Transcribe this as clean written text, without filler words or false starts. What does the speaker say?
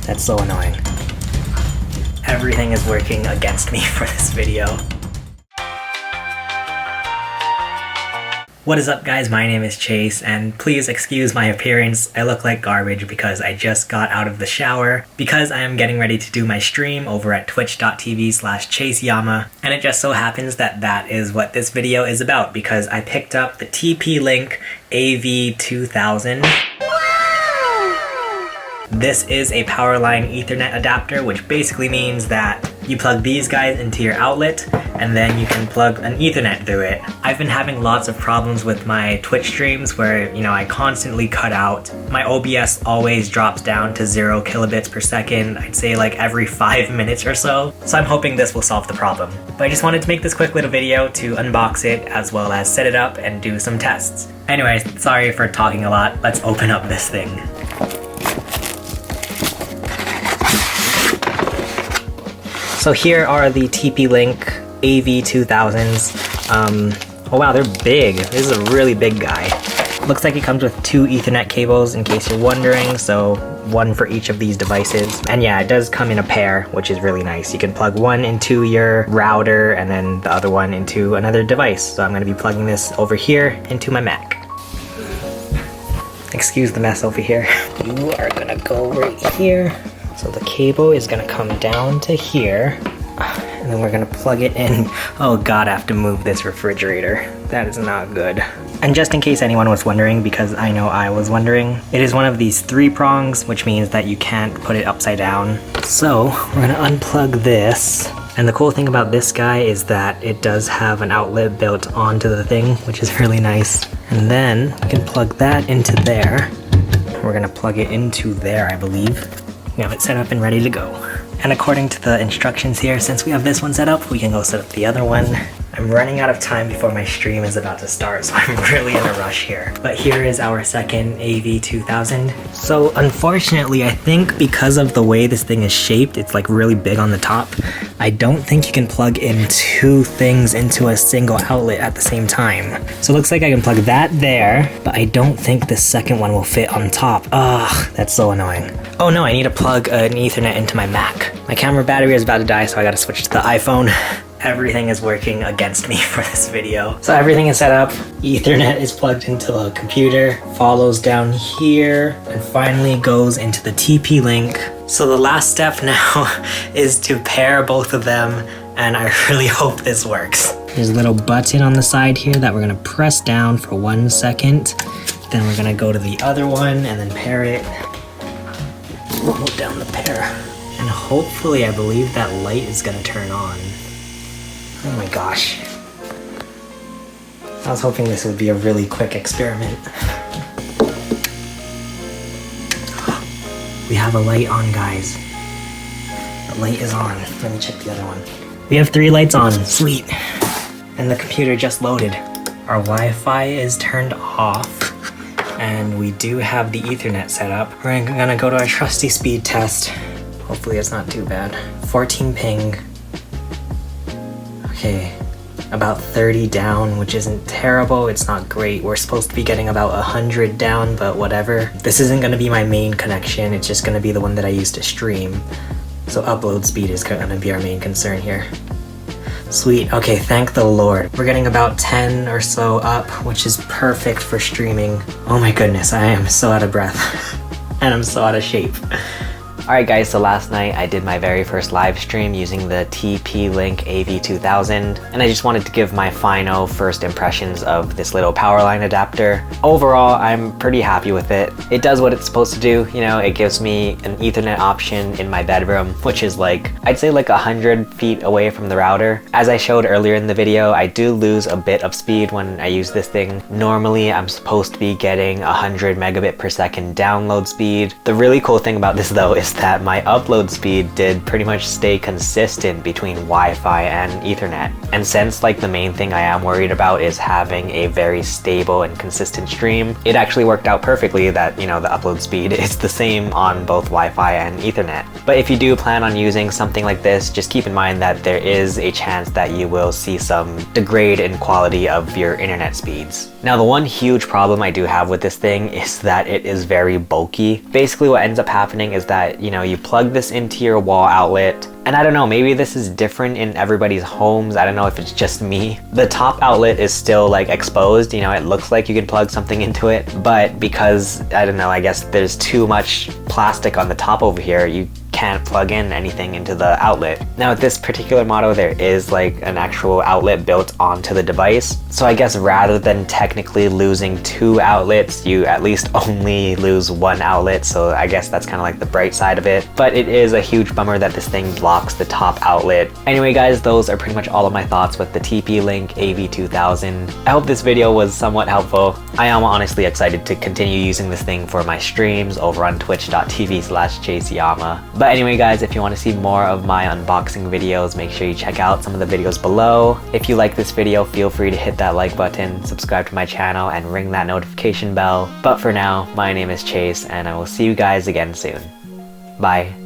That's so annoying. Everything is working against me for this video. What is up guys, my name is Chase, and please excuse my appearance. I look like garbage because I just got out of the shower because I am getting ready to do my stream over at twitch.tv/ChaseYama, and it just so happens that that is what this video is about because I picked up the TP-Link AV2000. This is a Powerline Ethernet adapter, which basically means that you plug these guys into your outlet and then you can plug an Ethernet through it. I've been having lots of problems with my Twitch streams where, I constantly cut out. My OBS always drops down to 0 kilobits per second, I'd say like every 5 minutes or so. So I'm hoping this will solve the problem. But I just wanted to make this quick little video to unbox it as well as set it up and do some tests. Anyways, sorry for talking a lot. Let's open up this thing. So here are the TP-Link AV2000s. Oh wow, they're big. This is a really big guy. Looks like it comes with 2 Ethernet cables in case you're wondering, so one for each of these devices. And yeah, it does come in a pair, which is really nice. You can plug one into your router and then the other one into another device. So I'm going to be plugging this over here into my Mac. Excuse the mess over here. You are going to go right here. So the cable is gonna come down to here, and then we're gonna plug it in. Oh god, I have to move this refrigerator. That is not good. And just in case anyone was wondering, because I know I was wondering, it is one of these 3 prongs, which means that you can't put it upside down. So we're gonna unplug this. And the cool thing about this guy is that it does have an outlet built onto the thing, which is really nice. And then we can plug that into there. We're gonna plug it into there, I believe. We have it set up and ready to go. And according to the instructions here, since we have this one set up, we can go set up the other one. I'm running out of time before my stream is about to start, so I'm really in a rush here. But here is our second AV2000. So unfortunately, I think because of the way this thing is shaped, it's like really big on the top. I don't think you can plug in 2 things into a single outlet at the same time. So it looks like I can plug that there, but I don't think the second one will fit on top. Ugh, that's so annoying. Oh no, I need to plug an Ethernet into my Mac. My camera battery is about to die, so I gotta switch to the iPhone. Everything is working against me for this video. So everything is set up. Ethernet is plugged into the computer, follows down here, and finally goes into the TP-Link. So the last step now is to pair both of them, and I really hope this works. There's a little button on the side here that we're gonna press down for 1 second. Then we're gonna go to the other one and then pair it. Hold down the pair. And hopefully, I believe that light is gonna turn on. Oh my gosh. I was hoping this would be a really quick experiment. We have a light on, guys. The light is on. Let me check the other one. We have 3 lights on. Sweet. And the computer just loaded. Our Wi-Fi is turned off. And we do have the Ethernet set up. We're gonna go to our trusty speed test. Hopefully it's not too bad. 14 ping. Okay, about 30 down, which isn't terrible. It's not great. We're supposed to be getting about 100 down, but whatever. This isn't gonna be my main connection. It's just gonna be the one that I use to stream. So upload speed is gonna be our main concern here. Sweet, okay, thank the Lord. We're getting about 10 or so up, which is perfect for streaming. Oh my goodness, I am so out of breath. And I'm so out of shape. Alright guys, so last night I did my very first live stream using the TP-Link AV2000, and I just wanted to give my final first impressions of this little Powerline adapter. Overall, I'm pretty happy with it. It does what it's supposed to do, it gives me an Ethernet option in my bedroom, which is like, I'd say like 100 feet away from the router. As I showed earlier in the video, I do lose a bit of speed when I use this thing. Normally, I'm supposed to be getting 100 megabit per second download speed. The really cool thing about this though is that my upload speed did pretty much stay consistent between Wi-Fi and Ethernet. And since like the main thing I am worried about is having a very stable and consistent stream, it actually worked out perfectly that, the upload speed is the same on both Wi-Fi and Ethernet. But if you do plan on using something like this, just keep in mind that there is a chance that you will see some degrade in quality of your internet speeds. Now, the one huge problem I do have with this thing is that it is very bulky. Basically, what ends up happening is that you know, you plug this into your wall outlet. And I don't know, maybe this is different in everybody's homes. I don't know if it's just me. The top outlet is still like exposed, you know, it looks like you can plug something into it, but because, I don't know, I guess there's too much plastic on the top over here, you can't plug in anything into the outlet. Now with this particular model, there is like an actual outlet built onto the device. So I guess rather than technically losing 2 outlets, you at least only lose 1 outlet. So I guess that's kind of like the bright side of it. But it is a huge bummer that this thing blocks the top outlet. Anyway guys, those are pretty much all of my thoughts with the TP-Link AV2000. I hope this video was somewhat helpful. I am honestly excited to continue using this thing for my streams over on twitch.tv/ChaseYama. But anyway guys, if you want to see more of my unboxing videos, make sure you check out some of the videos below. If you like this video, feel free to hit that like button, subscribe to my channel, and ring that notification bell. But for now, my name is Chase, and I will see you guys again soon. Bye.